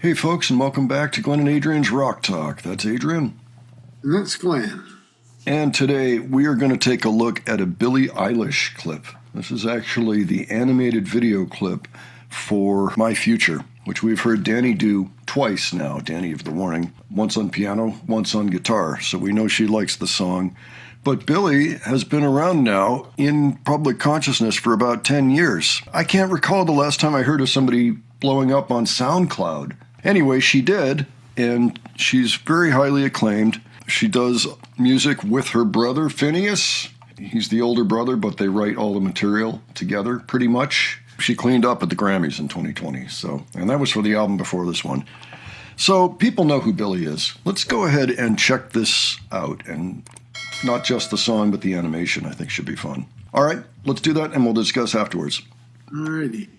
Hey folks, and welcome back to Glenn and Adrian's Rock Talk. That's Adrian. And that's Glenn. And today we are going to take a look at a Billie Eilish clip. This is actually the animated video clip for My Future, which we've heard Danny do twice now, Danny of the Warning. Once on piano, once on guitar, so we know she likes the song. But Billie has been around now in public consciousness for about 10 years. I can't recall the last time I heard of somebody blowing up on SoundCloud. Anyway, she did, and she's very highly acclaimed. She does music with her brother, Phineas. He's the older brother, but they write all the material together, pretty much. She cleaned up at the Grammys in 2020, and that was for the album before this one. So people know who Billie is. Let's go ahead and check this out, and not just the song, but the animation, I think should be fun. All right, let's do that, and we'll discuss afterwards. Alrighty.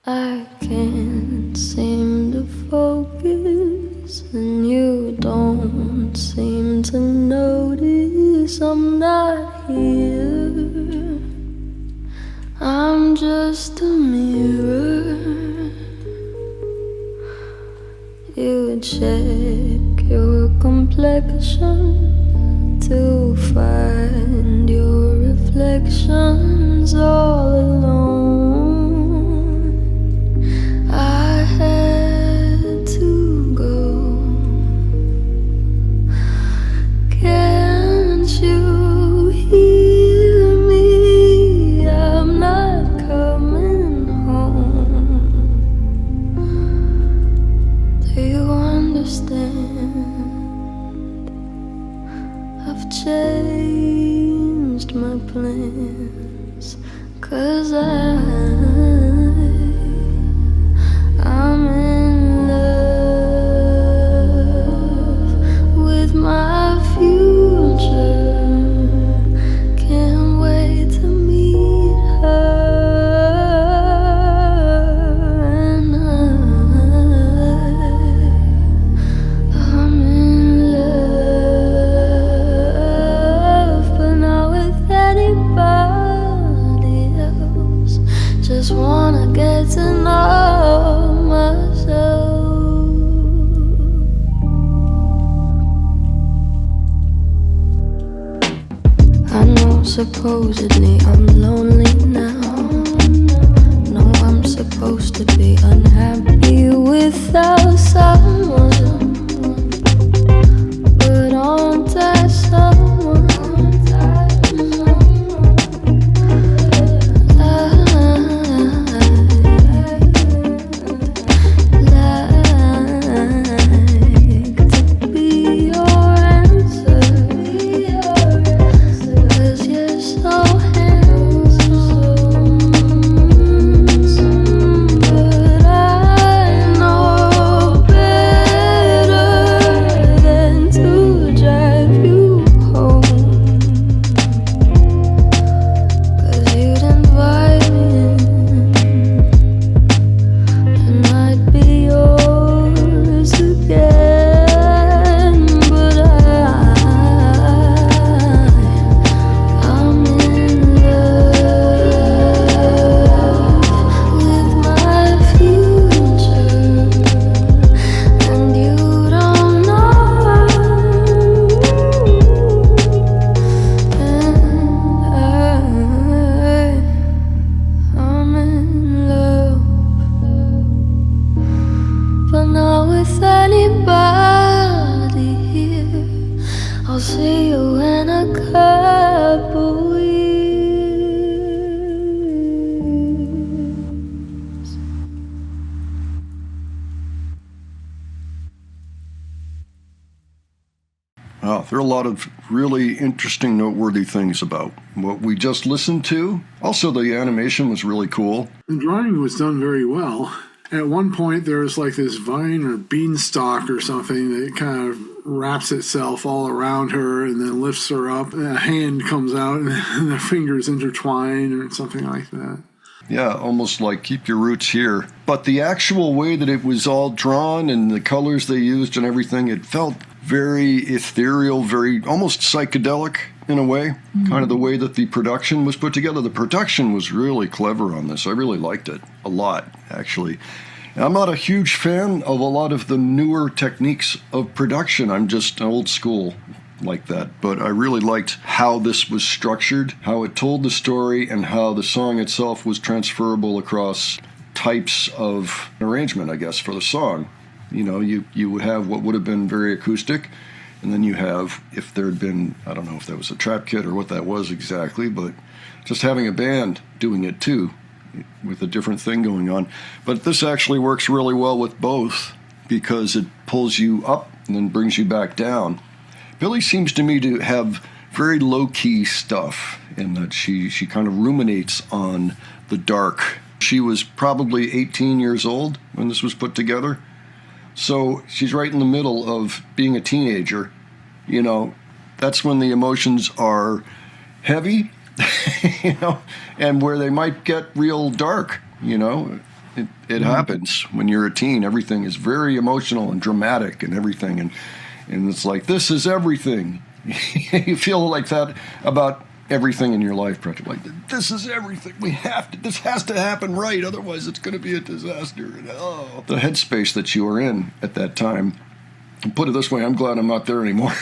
I can't seem to focus, and you don't seem to notice I'm not here. I'm just a mirror. You check your complexion to find your reflections all alone. I had to go. Can't you hear me? I'm not coming home. Do you understand? I've changed my plans, 'cause I'm in love with my future. Can't wait to meet her, and I'm in love, but not with anybody else. Just wanna get to know myself. I know supposedly I'm lonely now. No, I'm supposed to be unhappy without someone, but aren't I someone? I'll see you in a couple years. Wow, there are a lot of really interesting, noteworthy things about what we just listened to. Also, the animation was really cool. The drawing was done very well. At one point, there was like this vine or beanstalk or something that kind of wraps itself all around her and then lifts her up. And a hand comes out and the fingers intertwine or something like that. Yeah, almost like keep your roots here. But the actual way that it was all drawn and the colors they used and everything, it felt very ethereal, very almost psychedelic. in a way, kind of the way that the production was put together. The production was really clever on this. I really liked it a lot, actually. I'm not a huge fan of a lot of the newer techniques of production. I'm just old school like that. But I really liked how this was structured, how it told the story, and how the song itself was transferable across types of arrangement, I guess, for the song. You know, you would have what would have been very acoustic, and then you have, if there had been, I don't know if that was a trap kit or what that was exactly, but just having a band doing it too, with a different thing going on. But this actually works really well with both because it pulls you up and then brings you back down. Billie seems to me to have very low-key stuff in that she kind of ruminates on the dark. She was probably 18 years old when this was put together. So she's right in the middle of being a teenager. You know, that's when the emotions are heavy, you know, and where they might get real dark, you know. It happens when you're a teen. Everything is very emotional and dramatic and everything. And it's like, this is everything. You feel like that about everything in your life, practically. Like, this is everything. This has to happen right, otherwise it's going to be a disaster. And, the headspace that you are in at that time, and put it this way, I'm glad I'm not there anymore.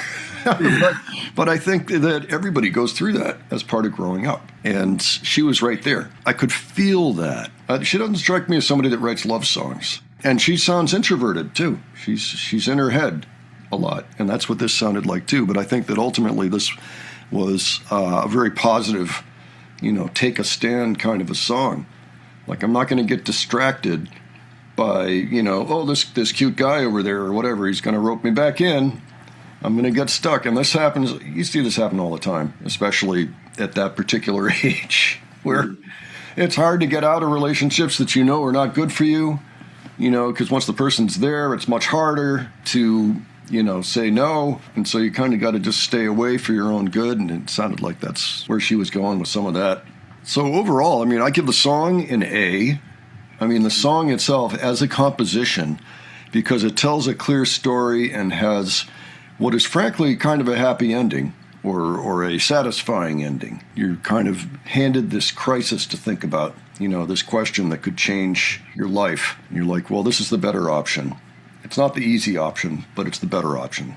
but I think that everybody goes through that as part of growing up. And she was right there. I could feel that. She doesn't strike me as somebody that writes love songs. And she sounds introverted, too. She's in her head a lot. And that's what this sounded like, too. But I think that ultimately this was a very positive, you know, take a stand kind of a song. Like, I'm not going to get distracted by, you know, oh, this cute guy over there or whatever, he's going to rope me back in. I'm going to get stuck. And this happens, you see this happen all the time, especially at that particular age, where it's hard to get out of relationships that you know are not good for you, you know, because once the person's there, it's much harder to, you know, say no. And so you kind of got to just stay away for your own good. And it sounded like that's where she was going with some of that. So overall, I mean, I give the song an A. I mean, the song itself as a composition, because it tells a clear story and has what is frankly kind of a happy ending or a satisfying ending. You're kind of handed this crisis to think about, you know, this question that could change your life. And you're like, well, this is the better option. It's not the easy option, but it's the better option.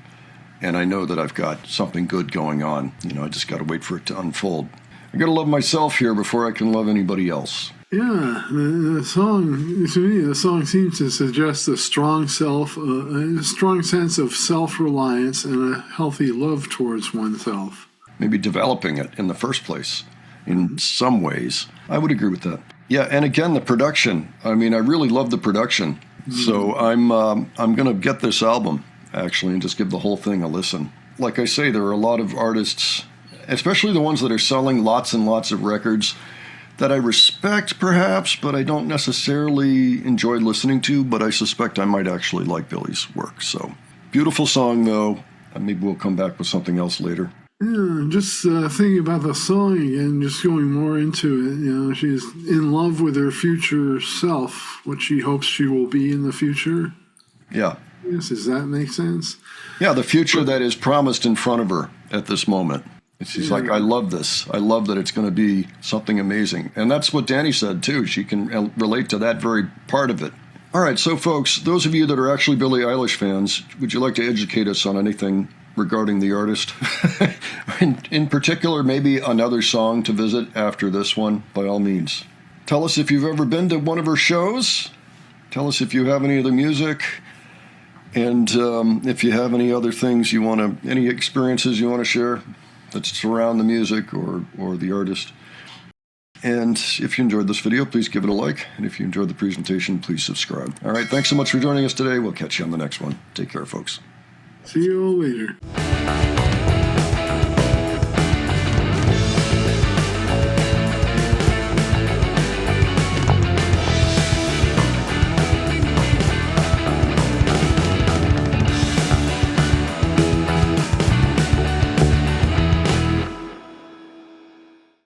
And I know that I've got something good going on. You know, I just got to wait for it to unfold. I got to love myself here before I can love anybody else. Yeah, the song, to me, the song seems to suggest a strong a strong sense of self-reliance and a healthy love towards oneself. Maybe developing it in the first place in some ways. I would agree with that. Yeah, and again, the production. I mean, I really love the production. So I'm going to get this album, actually, and just give the whole thing a listen. Like I say, there are a lot of artists, especially the ones that are selling lots and lots of records, that I respect, perhaps, but I don't necessarily enjoy listening to, but I suspect I might actually like Billie's work. So, beautiful song, though. Maybe we'll come back with something else later. Yeah, just thinking about the song again, just going more into it. You know, she's in love with her future self, what she hopes she will be in the future. Yeah. Yes, does that make sense? Yeah, the future that is promised in front of her at this moment. She's like, I love this. I love that it's going to be something amazing. And that's what Danny said, too. She can relate to that very part of it. All right, so, folks, those of you that are actually Billie Eilish fans, would you like to educate us on anything regarding the artist? in particular, maybe another song to visit after this one, by all means. Tell us if you've ever been to one of her shows. Tell us if you have any of the music. And if you have any other things you want to, any experiences you want to share that surround the music or the artist. And if you enjoyed this video, please give it a like. And if you enjoyed the presentation, please subscribe. All right, thanks so much for joining us today. We'll catch you on the next one. Take care, folks. See you all later.